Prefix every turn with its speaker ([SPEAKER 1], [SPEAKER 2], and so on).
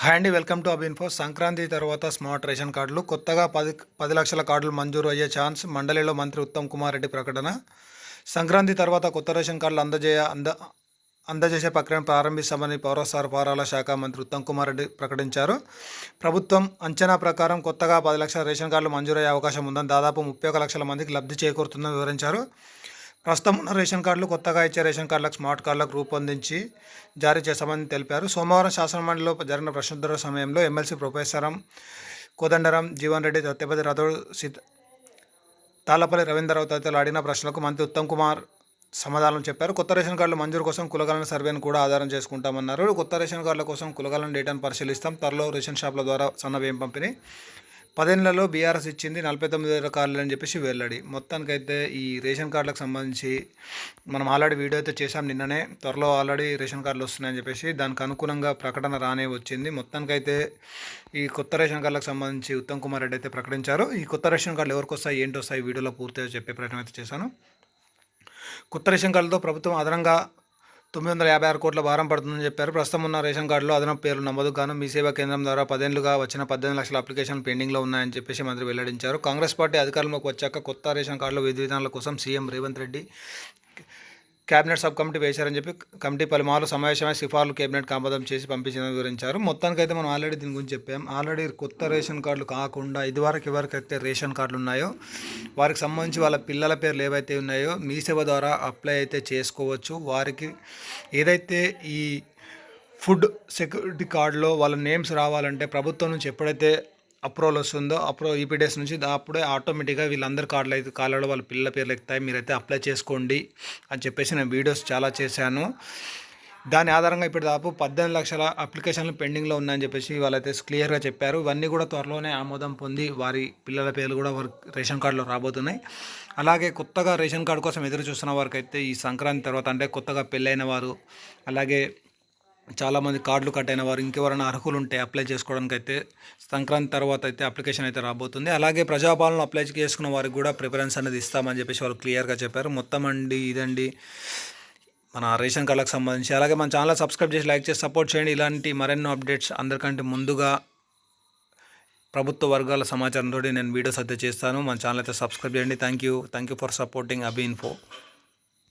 [SPEAKER 1] Hi అండి, welcome to అబిన్ఫో. Sankranti తర్వాత smart ration కార్డులు కొత్తగా 10 లక్షల కార్డులు మంజూరు అయ్యే ఛాన్స్. మండలిలో మంత్రి ఉత్తమ్ కుమార్ రెడ్డి ప్రకటన. సంక్రాంతి తర్వాత కొత్త రేషన్ కార్డులు అందజేసే ప్రక్రియను ప్రారంభిస్తామని పౌర సరఫరాల శాఖ మంత్రి ఉత్తమ్ కుమార్ రెడ్డి ప్రకటించారు. ప్రభుత్వం అంచనా ప్రకారం కొత్తగా 10 లక్షల రేషన్ కార్డులు మంజూరయ్యే అవకాశం ఉందని, దాదాపు 31 లక్షల మందికి లబ్ధి చేకూరుతుందని వివరించారు. ప్రస్తుతం ఉన్న రేషన్ కార్డులు కొత్తగా ఇచ్చే రేషన్ కార్డులకు స్మార్ట్ కార్డులకు రూపొందించి జారీ చేస్తామని తెలిపారు. సోమవారం శాసనమండలిలో జరిగిన ప్రశ్నోత్తర సమయంలో ఎమ్మెల్సీ ప్రొఫెసరం కోదండరాం, జీవన్ రెడ్డి, సత్యపతి రాథోడ్, తాళ్లపల్లి రవీంద్రరావు తదితరులు అడిగిన ప్రశ్నలకు మంత్రి ఉత్తమ్ కుమార్ సమాధానం చెప్పారు. కొత్త రేషన్ కార్డుల మంజూరు కోసం కులగణన సర్వేను కూడా ఆధారం చేసుకుంటామన్నారు. కొత్త రేషన్ కార్డుల కోసం కులగణన డేటాను పరిశీలిస్తాం. త్వరలో రేషన్ షాపుల ద్వారా సన్నబియ్యం పంపిణీ. 10 ఏళ్లలో బీఆర్ఎస్ ఇచ్చింది 49,000 కార్డులు అని చెప్పేసి వెల్లడి. మొత్తానికైతే ఈ రేషన్ కార్డులకు సంబంధించి మనం ఆల్రెడీ వీడియో అయితే చేసాం నిన్ననే. త్వరలో ఆల్రెడీ రేషన్ కార్డులు వస్తున్నాయని చెప్పేసి దానికి అనుగుణంగా ప్రకటన రానే వచ్చింది. మొత్తానికైతే ఈ కొత్త రేషన్ కార్డులకు సంబంధించి ఉత్తమ్ కుమార్ రెడ్డి అయితే ప్రకటించారు. ఈ కొత్త రేషన్ కార్డులు ఎవరికి వస్తాయి, ఏంటి వస్తాయి, వీడియోలో పూర్తిగా చెప్పే ప్రయత్నం అయితే చేశాను. కొత్త రేషన్ కార్డులతో ప్రభుత్వం అదనంగా 956 కోట్ల భారం పడుతుందని చెప్పారు. ప్రస్తుతం ఉన్న రేషన్ కార్డులో అదనపు పేర్లు నమోదుకు గాను మీ సేవా కేంద్రం ద్వారా 10 ఏళ్లుగా వచ్చిన 18 లక్షల అప్లికేషన్లు పెండింగ్లో ఉన్నాయని చెప్పేసి మంత్రి వెల్లడించారు. కాంగ్రెస్ పార్టీ అధికారంలోకి వచ్చాక కొత్త రేషన్ కార్డుల విధి విధానాల కోసం CM Revanth Reddy cabinet sub committee వేశారని చెప్పి కమిటీ పలుమార్లు సమావేశమై సిఫార్లు కేబినెట్ ఆమోదం చేసి పంపించిందని వివరించారు. మొత్తానికైతే మనం ఆల్రెడీ దీని గురించి చెప్పాం. ఆల్రెడీ కొత్త రేషన్ కార్డులు కాకుండా ఇదివరకు ఎవరికైతే రేషన్ కార్డులు ఉన్నాయో వారికి సంబంధించి వాళ్ళ పిల్లల పేర్లు ఏవైతే ఉన్నాయో మీ సేవ ద్వారా అప్లై అయితే చేసుకోవచ్చు. వారికి ఏదైతే ఈ ఫుడ్ సెక్యూరిటీ కార్డులో వాళ్ళ నేమ్స్ రావాలంటే ప్రభుత్వం నుంచి ఎప్పుడైతే అప్రూవల్ వస్తుందో ఈపీడీఎస్ నుంచి అప్పుడే ఆటోమేటిక్గా వీళ్ళందరి కార్డులో వాళ్ళ పిల్లల పేర్లు ఎక్కుతాయి. మీరైతే అప్లై చేసుకోండి అని చెప్పేసి నేను వీడియోస్ చాలా చేశాను. దాని ఆధారంగా ఇప్పుడు దాదాపు 18 లక్షల అప్లికేషన్లు పెండింగ్లో ఉన్నాయని చెప్పేసి వాళ్ళైతే క్లియర్గా చెప్పారు. ఇవన్నీ కూడా త్వరలోనే ఆమోదం పొంది వారి పిల్లల పేర్లు కూడా వారి రేషన్ కార్డులో రాబోతున్నాయి. అలాగే కొత్తగా రేషన్ కార్డు కోసం ఎదురు చూస్తున్న వారికి అయితే ఈ సంక్రాంతి తర్వాత అంటే కొత్తగా పెళ్ళైన వారు, అలాగే చాలామంది కార్డులు కట్ అయిన వారు, ఇంకెవరైనా అర్హులు ఉంటే అప్లై చేసుకోవడానికి అయితే సంక్రాంతి తర్వాత అయితే అప్లికేషన్ అయితే రాబోతుంది. అలాగే ప్రజాపాలన అప్లై చేసుకున్న వారికి కూడా ప్రిఫరెన్స్ అనేది ఇస్తామని చెప్పేసి వాళ్ళు క్లియర్గా చెప్పారు. మొత్తం ఇదండి మన రేషన్ కార్డులకు సంబంధించి. అలాగే మన ఛానల్ సబ్స్క్రైబ్ చేసి లైక్ చేసి సపోర్ట్ చేయండి. ఇలాంటి మరెన్నో అప్డేట్స్ అందరికంటే ముందుగా ప్రభుత్వ వర్గాల సమాచారంతో నేను వీడియోస్ అయితే చేస్తాను. మన ఛానల్ అయితే సబ్స్క్రైబ్ చేయండి. Thank you for supporting అబిన్ఫో.